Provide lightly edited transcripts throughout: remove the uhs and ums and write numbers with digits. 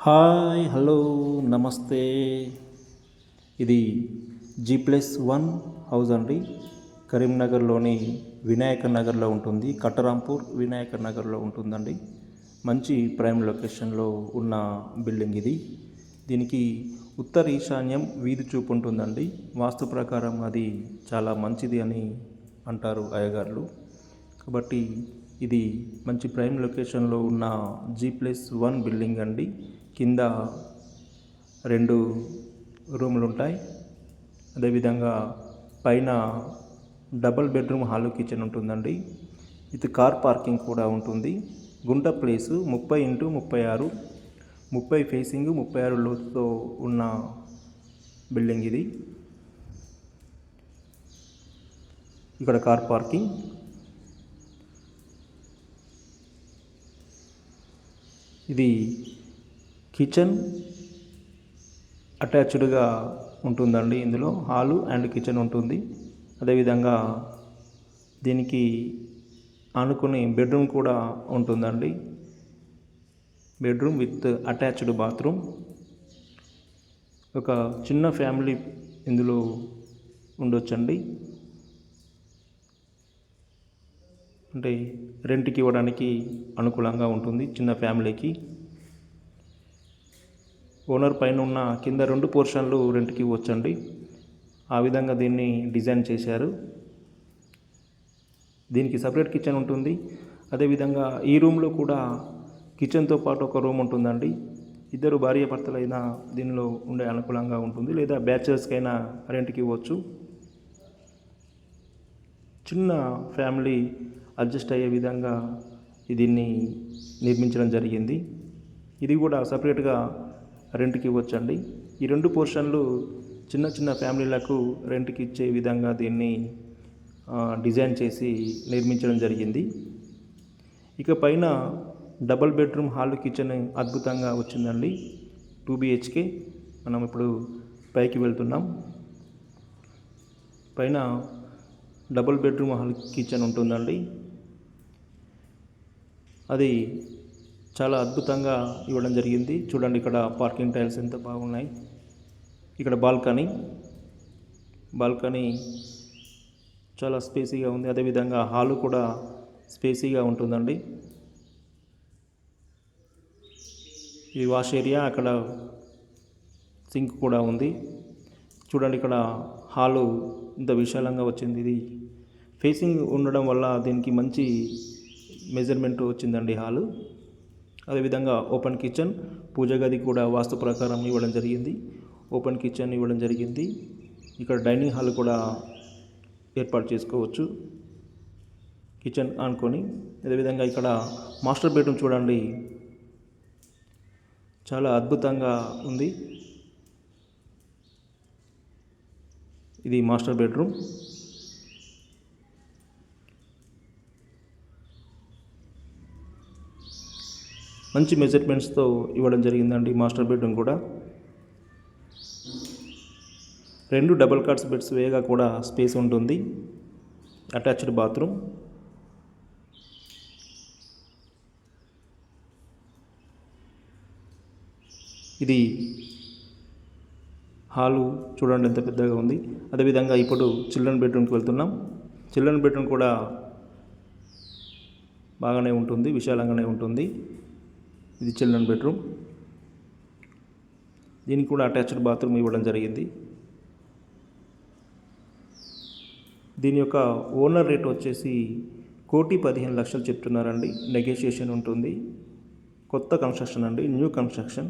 Hi hello నమస్తే. ఇది G+1 house అండి. కరీంనగర్లోని వినాయక నగర్లో ఉంటుంది. కట్టరాంపూర్ వినాయక నగర్లో ఉంటుందండి. మంచి ప్రైమ్ లొకేషన్లో ఉన్న బిల్డింగ్ ఇది. దీనికి ఉత్తర ఈశాన్యం వీధి చూపు ఉంటుందండి. వాస్తు ప్రకారం అది చాలా మంచిది అని అంటారు అయ్యగారులు. కాబట్టి ఇది మంచి ప్రైమ్ లొకేషన్లో ఉన్న G+1 బిల్డింగ్ అండి. కింద 2 రూములు ఉంటాయి. అదేవిధంగా పైన డబుల్ బెడ్రూమ్ హాల్ కిచెన్ ఉంటుందండి. ఇది కార్ పార్కింగ్ కూడా ఉంటుంది. గుంట ప్లేసు 30x36, 30 ఫేసింగ్ 36 లోతుతో ఉన్న బిల్డింగ్ ఇది. ఇక్కడ కార్ పార్కింగ్. ఇది కిచెన్ అటాచ్డ్గా ఉంటుందండి. ఇందులో హాలు అండ్ కిచెన్ ఉంటుంది. అదేవిధంగా దీనికి ఆనుకుని బెడ్రూమ్ కూడా ఉంటుందండి. Bedroom with attached bathroom. ఒక చిన్న ఫ్యామిలీ ఇందులో ఉండొచ్చండి. అంటే రెంట్కి ఇవ్వడానికి అనుకూలంగా ఉంటుంది చిన్న ఫ్యామిలీకి. ఓనర్ పైన ఉన్న కింద 2 పోర్షన్లు రెంట్కి ఇవ్వచ్చండి. ఆ విధంగా దీన్ని డిజైన్ చేశారు. దీనికి సపరేట్ కిచెన్ ఉంటుంది. అదేవిధంగా ఈ రూమ్లో కూడా కిచెన్తో పాటు ఒక రూమ్ ఉంటుందండి. ఇద్దరు భార్యాభర్తలైనా దీనిలో ఉండే అనుకూలంగా ఉంటుంది. లేదా బ్యాచిలర్స్కైనా రెంట్కి ఇవ్వచ్చు. చిన్న ఫ్యామిలీ అడ్జస్ట్ అయ్యే విధంగా దీన్ని నిర్మించడం జరిగింది. ఇది కూడా సపరేట్గా రెంట్కి ఇవ్వచ్చండి. ఈ 2 పోర్షన్లు చిన్న చిన్న ఫ్యామిలీలకు రెంట్కి ఇచ్చే విధంగా దీన్ని డిజైన్ చేసి నిర్మించడం జరిగింది. ఇక పైన డబుల్ బెడ్రూమ్ హాల్ కిచెన్ అద్భుతంగా వచ్చిందండి. 2 BHK. మనం ఇప్పుడు పైకి వెళ్తున్నాం. పైన డబుల్ బెడ్రూమ్ హాల్ కిచెన్ ఉంటుందండి. అది చాలా అద్భుతంగా ఇవ్వడం జరిగింది. చూడండి, ఇక్కడ పార్కింగ్ టైల్స్ ఎంత బాగున్నాయి. ఇక్కడ బాల్కనీ చాలా స్పేసీగా ఉంది. అదేవిధంగా హాలు కూడా స్పేసీగా ఉంటుందండి. ఇది వాష్ ఏరియా. అక్కడ సింక్ కూడా ఉంది. చూడండి, ఇక్కడ హాలు ఇంత విశాలంగా వచ్చింది. ఇది ఫేసింగ్ ఉండడం వల్ల దీనికి మంచి మెజర్మెంట్ వచ్చిందండి హాలు. అదేవిధంగా ఓపెన్ కిచెన్, పూజ గది కూడా వాస్తు ప్రకారం ఇవ్వడం జరిగింది. ఓపెన్ కిచెన్ ఇవ్వడం జరిగింది. ఇక్కడ డైనింగ్ హాల్ కూడా ఏర్పాటు చేసుకోవచ్చు కిచెన్ ఆనుకొని. అదేవిధంగా ఇక్కడ మాస్టర్ బెడ్రూమ్ చూడండి, చాలా అద్భుతంగా ఉంది. ఇది మాస్టర్ బెడ్రూమ్. మంచి మెజర్మెంట్స్తో ఇవ్వడం జరిగిందండి మాస్టర్ బెడ్రూమ్ కూడా. 2 డబుల్ కాట్స్ బెడ్స్ వేగా కూడా స్పేస్ ఉంటుంది. Attached bathroom. ఇది హాలు చూడండి ఎంత పెద్దగా ఉంది. అదేవిధంగా ఇప్పుడు చిల్డ్రన్ బెడ్రూమ్కి వెళ్తున్నాం. చిల్డ్రన్ బెడ్రూమ్ కూడా బాగానే ఉంటుంది, విశాలంగానే ఉంటుంది. ఇది చిల్డ్రన్ బెడ్రూమ్. దీనికి కూడా అటాచ్డ్ బాత్రూమ్ ఇవ్వడం జరిగింది. దీని యొక్క ఓనర్ రేట్ వచ్చేసి 1,15,00,000 చెప్తున్నారండి. నెగోషియేషన్ ఉంటుంది. కొత్త కన్స్ట్రక్షన్ అండి, న్యూ కన్స్ట్రక్షన్.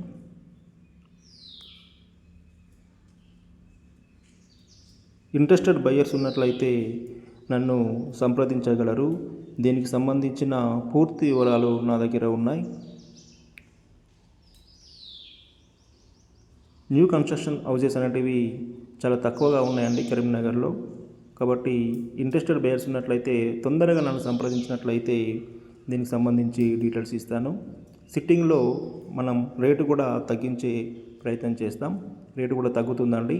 ఇంట్రెస్టెడ్ బయర్స్ ఉన్నట్లయితే నన్ను సంప్రదించగలరు. దీనికి సంబంధించిన పూర్తి వివరాలు నా దగ్గర ఉన్నాయి. న్యూ కన్స్ట్రక్షన్ హౌసెస్ అనేటివి చాలా తక్కువగా ఉన్నాయండి కరీంనగర్లో. కాబట్టి ఇంట్రెస్టెడ్ బయర్స్ ఉన్నట్లయితే తొందరగా నన్ను సంప్రదించినట్లయితే దీనికి సంబంధించి డీటెయిల్స్ ఇస్తాను. సిట్టింగ్లో మనం రేటు కూడా తగ్గించే ప్రయత్నం చేస్తాం. రేటు కూడా తగ్గుతుందండి.